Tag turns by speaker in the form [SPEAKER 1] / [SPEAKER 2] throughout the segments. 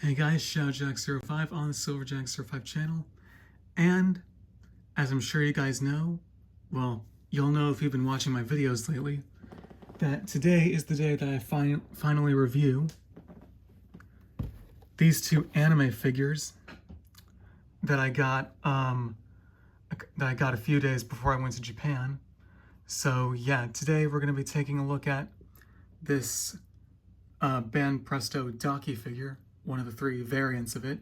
[SPEAKER 1] Hey guys, ShadowJack05 on the SilverJack05 channel, and as I'm sure you guys know, well, you'll know if you've been watching my videos lately, that today is the day that I finally review these two anime figures that I got a few days before I went to Japan. So yeah, today we're going to be taking a look at this Banpresto Daki figure, one of the three variants of it,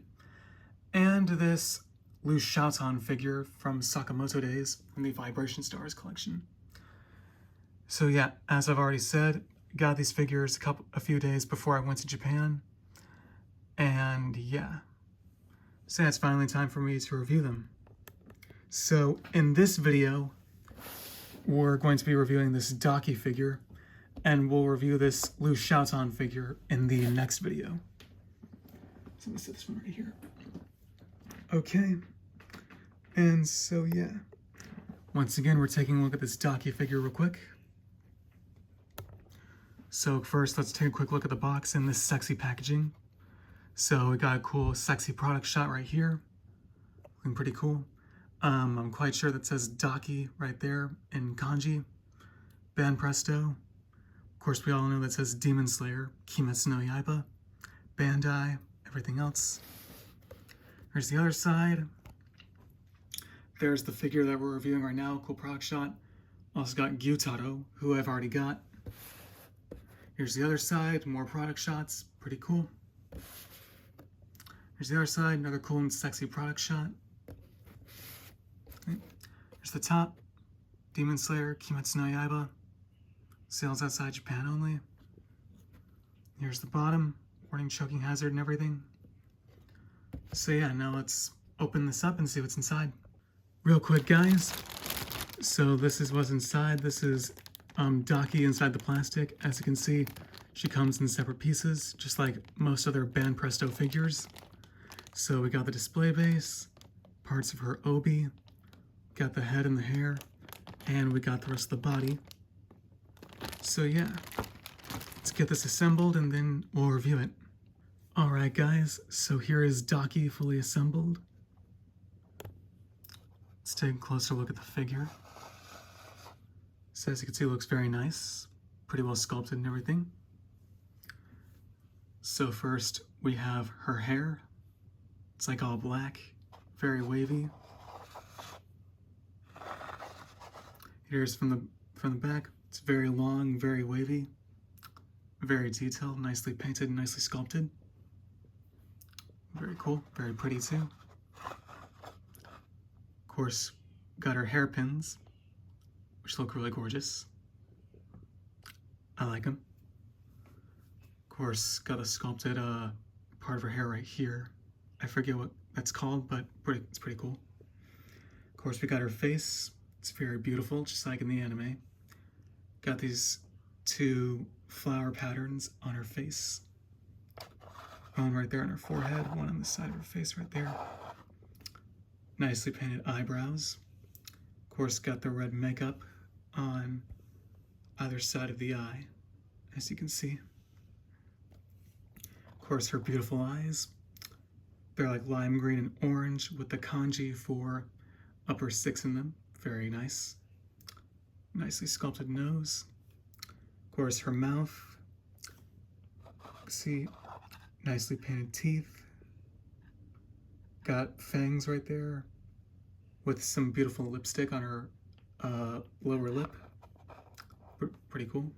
[SPEAKER 1] and this Lu Shaotan figure from Sakamoto Days from the Vibration Stars collection. So yeah, as I've already said, got these figures a few days before I went to Japan, and yeah, so it's finally time for me to review them. So in this video, we're going to be reviewing this Daki figure, and we'll review this Lu Shaotan figure in the next video. So let me set this one right here. Okay, and so yeah, once again, we're taking a look at this Daki figure real quick. So first, let's take a quick look at the box and this sexy packaging. So we got a cool, sexy product shot right here, looking pretty cool. I'm quite sure that says Daki right there in kanji. Banpresto. Of course, we all know that says Demon Slayer, Kimetsu no Yaiba, Bandai, everything else. Here's the other side. There's the figure that we're reviewing right now, cool product shot. Also got Gyutaro, who I've already got. Here's the other side, more product shots, pretty cool. Here's the other side, another cool and sexy product shot. Okay. Here's the top, Demon Slayer, Kimetsu no Yaiba. Sales outside Japan only. Here's the bottom, warning choking hazard and everything. So yeah, now let's open this up and see what's inside. Real quick, guys. So this is what's inside. This is Daki inside the plastic. As you can see, she comes in separate pieces, just like most other Banpresto figures. So we got the display base, parts of her obi, got the head and the hair, and we got the rest of the body. So yeah, let's get this assembled and then we'll review it. Alright guys, so here is Daki fully assembled. Let's take a closer look at the figure. So as you can see, it looks very nice, pretty well sculpted and everything. So first we have her hair. It's like all black, very wavy. Here's from the back. It's very long, very wavy, very detailed, nicely painted, nicely sculpted. Very cool, very pretty too. Of course, got her hairpins, which look really gorgeous. I like them. Of course, got a sculpted part of her hair right here. I forget what that's called, but it's pretty cool. Of course, we got her face. It's very beautiful, just like in the anime. Got these two flower patterns on her face. One right there on her forehead, one on the side of her face right there. Nicely painted eyebrows. Of course, got the red makeup on either side of the eye, as you can see. Of course, her beautiful eyes. They're like lime green and orange with the kanji for upper 6 in them. Very nice. Nicely sculpted nose. Of course, her mouth. See, nicely painted teeth. Got fangs right there with some beautiful lipstick on her lower lip. Pretty cool.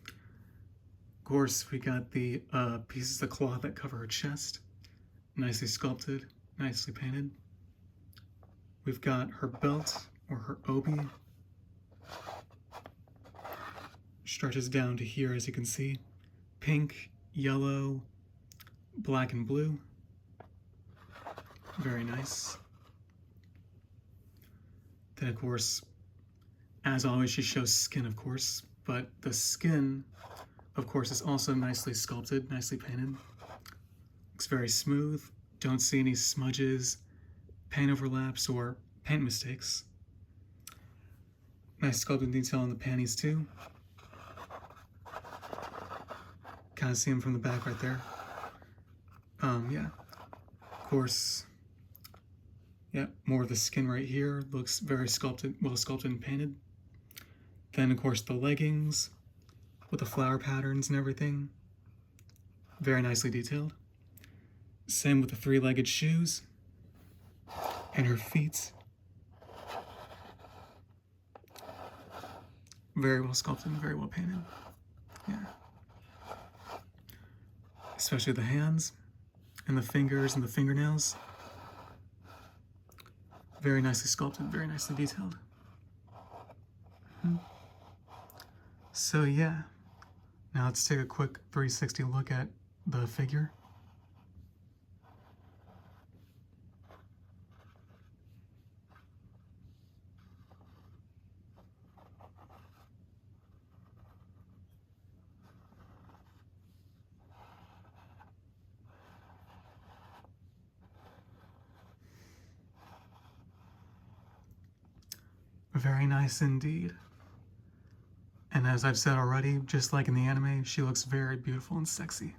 [SPEAKER 1] Of course, we got the pieces of cloth that cover her chest. Nicely sculpted, nicely painted. We've got her belt, or her obi. Stretches down to here, as you can see. Pink, yellow, black and blue. Very nice. Then, of course, as always, she shows skin, of course, but the skin, of course, is also nicely sculpted, nicely painted. Looks very smooth. Don't see any smudges, paint overlaps, or paint mistakes. Nice sculpted detail on the panties, too. Kind of see them from the back right there. Yeah, of course, yeah, more of the skin right here looks very sculpted, well sculpted and painted. Then, of course, the leggings with the flower patterns and everything, very nicely detailed. Same with the three-legged shoes and her feet. Very well sculpted and very well painted. Yeah. Especially the hands and the fingers and the fingernails. Very nicely sculpted, very nicely detailed. So yeah, now let's take a quick 360 look at the figure. Very nice indeed. And as I've said already, just like in the anime, she looks very beautiful and sexy.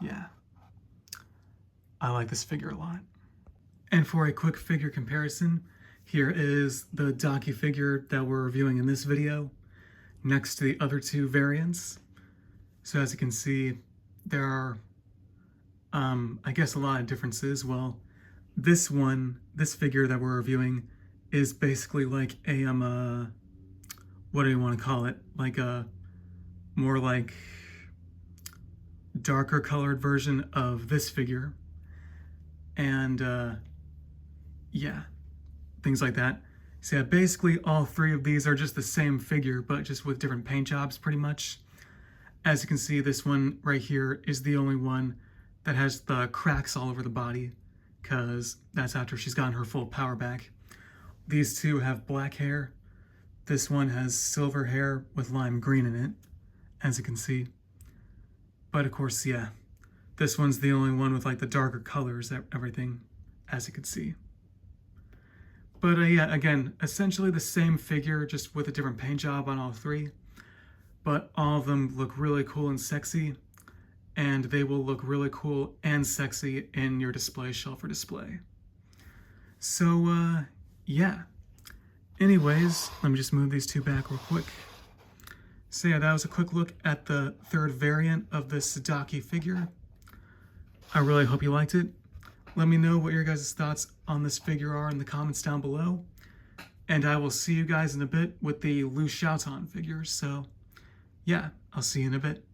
[SPEAKER 1] Yeah. I like this figure a lot. And for a quick figure comparison, here is the Daki figure that we're reviewing in this video, next to the other two variants. So as you can see, there are, I guess, a lot of differences. Well, this figure that we're reviewing is basically like a, what do you want to call it? Like a more like darker colored version of this figure. And yeah, things like that. So yeah, basically all three of these are just the same figure, but just with different paint jobs pretty much. As you can see, this one right here is the only one that has the cracks all over the body, because that's after she's gotten her full power back. These two have black hair. This one has silver hair with lime green in it, as you can see. But of course, yeah, this one's the only one with like the darker colors, everything, as you can see. But yeah, again, essentially the same figure, just with a different paint job on all three. But all of them look really cool and sexy, and they will look really cool and sexy in your display shelf or display. So, yeah. Anyways, let me just move these two back real quick. So yeah, that was a quick look at the third variant of this Daki figure. I really hope you liked it. Let me know what your guys' thoughts on this figure are in the comments down below. And I will see you guys in a bit with the Lu Xiaotan figure. So yeah, I'll see you in a bit.